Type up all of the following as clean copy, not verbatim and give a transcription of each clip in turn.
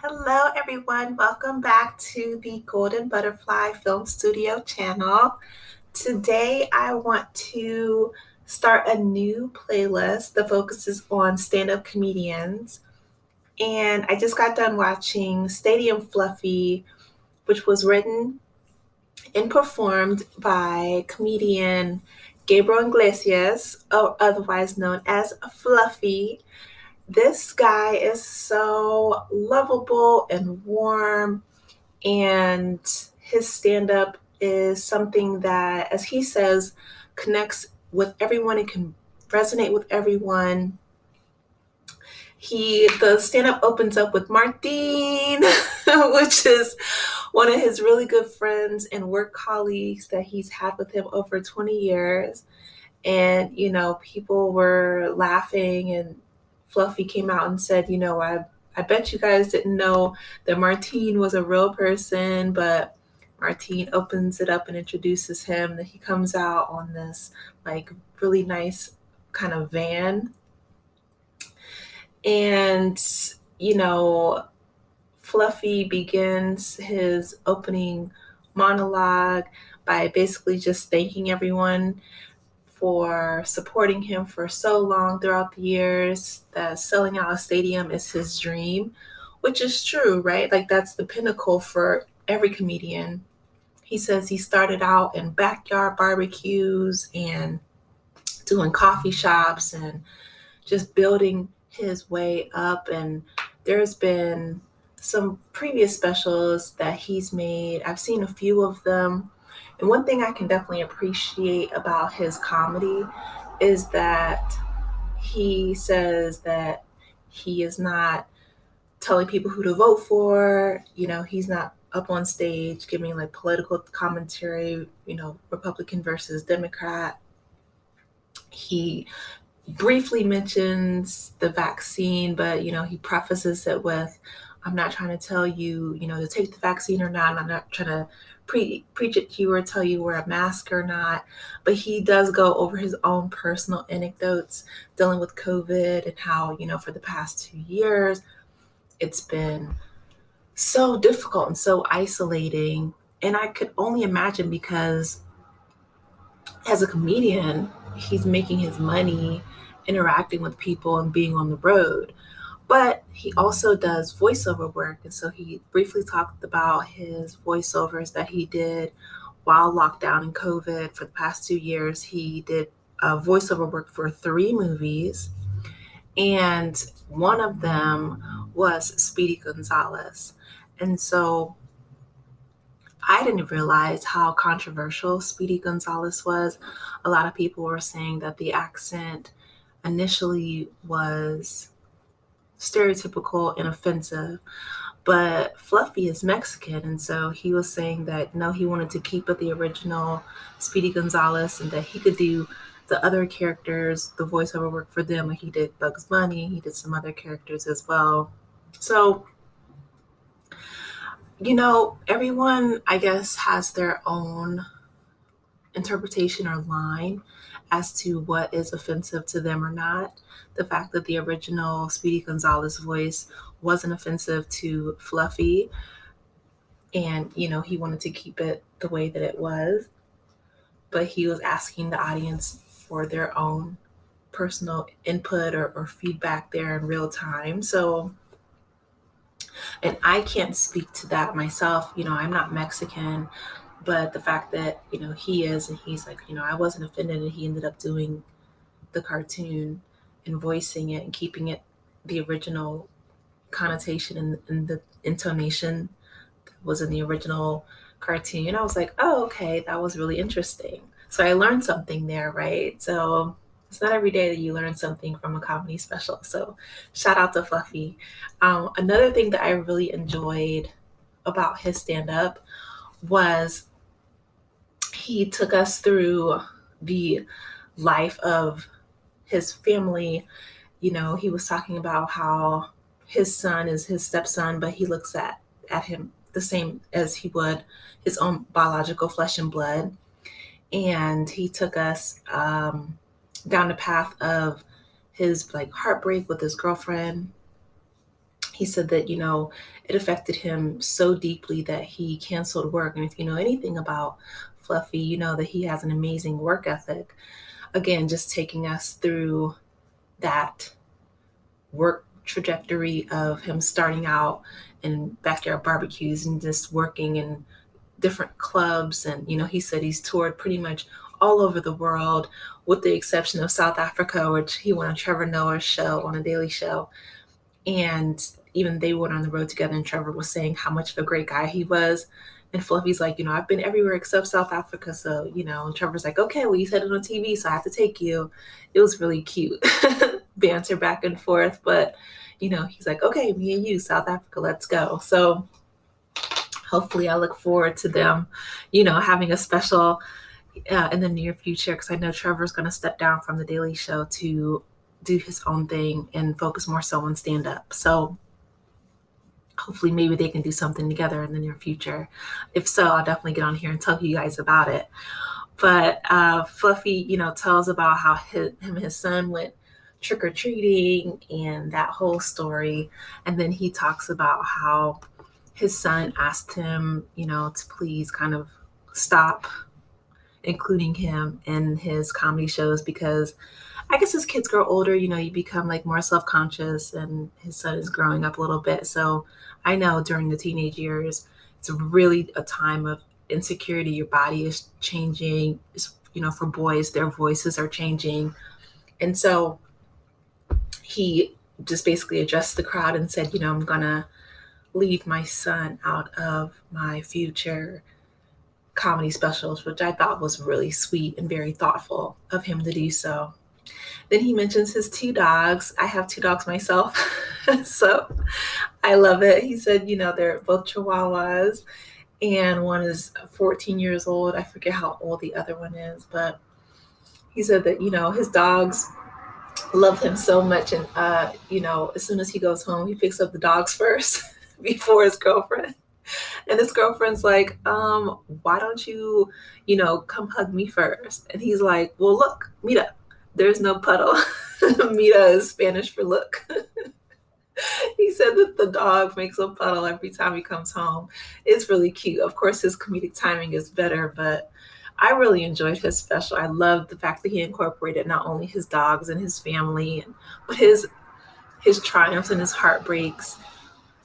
Hello, everyone. Welcome back to the Golden Butterfly Film Studio channel. Today, I want to start a new playlist that focuses on stand up comedians. And I just got done watching Stadium Fluffy, which was written and performed by comedian Gabriel Iglesias, or otherwise known as Fluffy. This guy is so lovable and warm, and his stand up is something that, as he says, connects with everyone and can resonate with everyone. The stand up opens up with Martine, which is one of his really good friends and work colleagues that he's had with him over 20 years. And, people were laughing, and Fluffy came out and said, I bet you guys didn't know that Martine was a real person, but Martine opens it up and introduces him. That he comes out on this like really nice kind of van. And, you know, Fluffy begins his opening monologue by basically just thanking everyone for supporting him for so long throughout the years, that selling out a stadium is his dream, which is true, right? Like, that's the pinnacle for every comedian. He says he started out in backyard barbecues and doing coffee shops and just building his way up. And there's been some previous specials that he's made. I've seen a few of them. And one thing I can definitely appreciate about his comedy is that he says that he is not telling people who to vote for. He's not up on stage giving like political commentary, Republican versus Democrat. He briefly mentions the vaccine, but he prefaces it with, "I'm not trying to tell you, to take the vaccine or not. I'm not trying to preach it to you or tell you wear a mask or not." But he does go over his own personal anecdotes dealing with COVID and how, for the past 2 years, it's been so difficult and so isolating. And I could only imagine, because as a comedian, he's making his money interacting with people and being on the road. But he also does voiceover work. And so he briefly talked about his voiceovers that he did while locked down in COVID for the past 2 years. He did voiceover work for 3 movies, and one of them was Speedy Gonzalez. And so I didn't realize how controversial Speedy Gonzalez was. A lot of people were saying that the accent initially was stereotypical and offensive, but Fluffy is Mexican, and so he was saying that no, he wanted to keep it the original Speedy Gonzalez, and that he could do the other characters, the voiceover work for them. Like, he did Bugs Bunny, he did some other characters as well. So everyone, I guess, has their own interpretation or line as to what is offensive to them or not. The fact that the original Speedy Gonzalez voice wasn't offensive to Fluffy, and he wanted to keep it the way that it was, but he was asking the audience for their own personal input or feedback there in real time. So, and I can't speak to that myself. I'm not Mexican, but the fact that, he is, and he's like, I wasn't offended, and he ended up doing the cartoon and voicing it and keeping it the original connotation and the intonation that was in the original cartoon. I was like, oh, okay, that was really interesting. So I learned something there, right? So it's not every day that you learn something from a comedy special. So shout out to Fluffy. Another thing that I really enjoyed about his stand up was he took us through the life of his family. He was talking about how his son is his stepson, but he looks at him the same as he would his own biological flesh and blood. And he took us down the path of his like heartbreak with his girlfriend. he said that, it affected him so deeply that he canceled work. And if you know anything about Fluffy, you know that he has an amazing work ethic. Again, just taking us through that work trajectory of him starting out in backyard barbecues and just working in different clubs. And, he said he's toured pretty much all over the world, with the exception of South Africa, which he went on Trevor Noah's show, on a daily show. And even they went on the road together, and Trevor was saying how much of a great guy he was. And Fluffy's like, I've been everywhere except South Africa. So, and Trevor's like, okay, well, you said it on TV, so I have to take you. It was really cute banter back and forth. But, he's like, okay, me and you, South Africa, let's go. So hopefully I look forward to them, having a special in the near future, because I know Trevor's going to step down from the Daily Show to do his own thing and focus more so on stand-up. So hopefully maybe they can do something together in the near future. If so, I'll definitely get on here and tell you guys about it. But Fluffy, tells about how him and his son went trick-or-treating and that whole story. And then he talks about how his son asked him, to please kind of stop including him in his comedy shows, because I guess as kids grow older, you become like more self-conscious, and his son is growing up a little bit. So I know during the teenage years, it's really a time of insecurity. Your body is changing. For boys, their voices are changing. And so he just basically addressed the crowd and said, I'm going to leave my son out of my future comedy specials, which I thought was really sweet and very thoughtful of him to do so. Then he mentions his 2 dogs. I have 2 dogs myself, so I love it. He said, they're both Chihuahuas, and one is 14 years old. I forget how old the other one is, but he said that, his dogs love him so much. And, as soon as he goes home, he picks up the dogs first before his girlfriend. And his girlfriend's like, why don't you, come hug me first? And he's like, well, look, mira, there's no puddle. Mira is Spanish for look. He said that the dog makes a puddle every time he comes home. It's really cute. Of course, his comedic timing is better, but I really enjoyed his special. I loved the fact that he incorporated not only his dogs and his family, but his triumphs and his heartbreaks.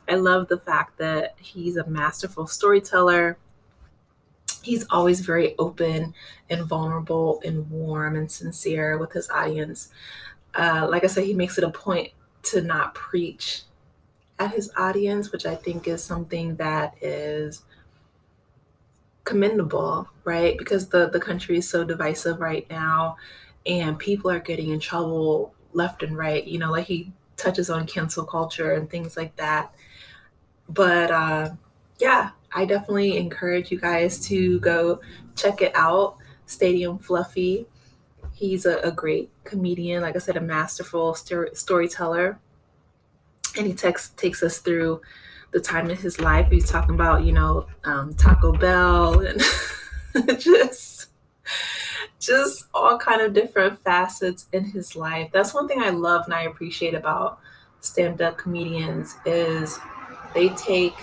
I love the fact that he's a masterful storyteller. He's always very open and vulnerable and warm and sincere with his audience. Like I said, he makes it a point to not preach at his audience, which I think is something that is commendable, right? Because the country is so divisive right now, and people are getting in trouble left and right. Like he touches on cancel culture and things like that. But yeah, I definitely encourage you guys to go check it out. Stadium Fluffy. He's a great comedian, like I said, a masterful storyteller. And he takes us through the time in his life. He's talking about, Taco Bell and just all kind of different facets in his life. That's one thing I love and I appreciate about stand-up comedians is they take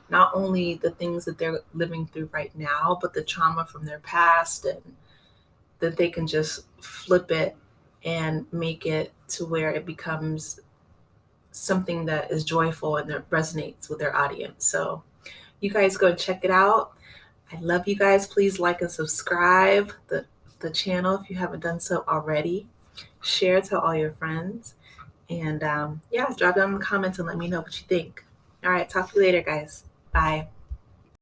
not only the things that they're living through right now, but the trauma from their past, and that they can just flip it and make it to where it becomes something that is joyful and that resonates with their audience. So you guys go and check it out. I love you guys. Please like and subscribe the channel if you haven't done so already. Share to all your friends. And yeah, drop down in the comments and let me know what you think. All right, talk to you later, guys. Bye.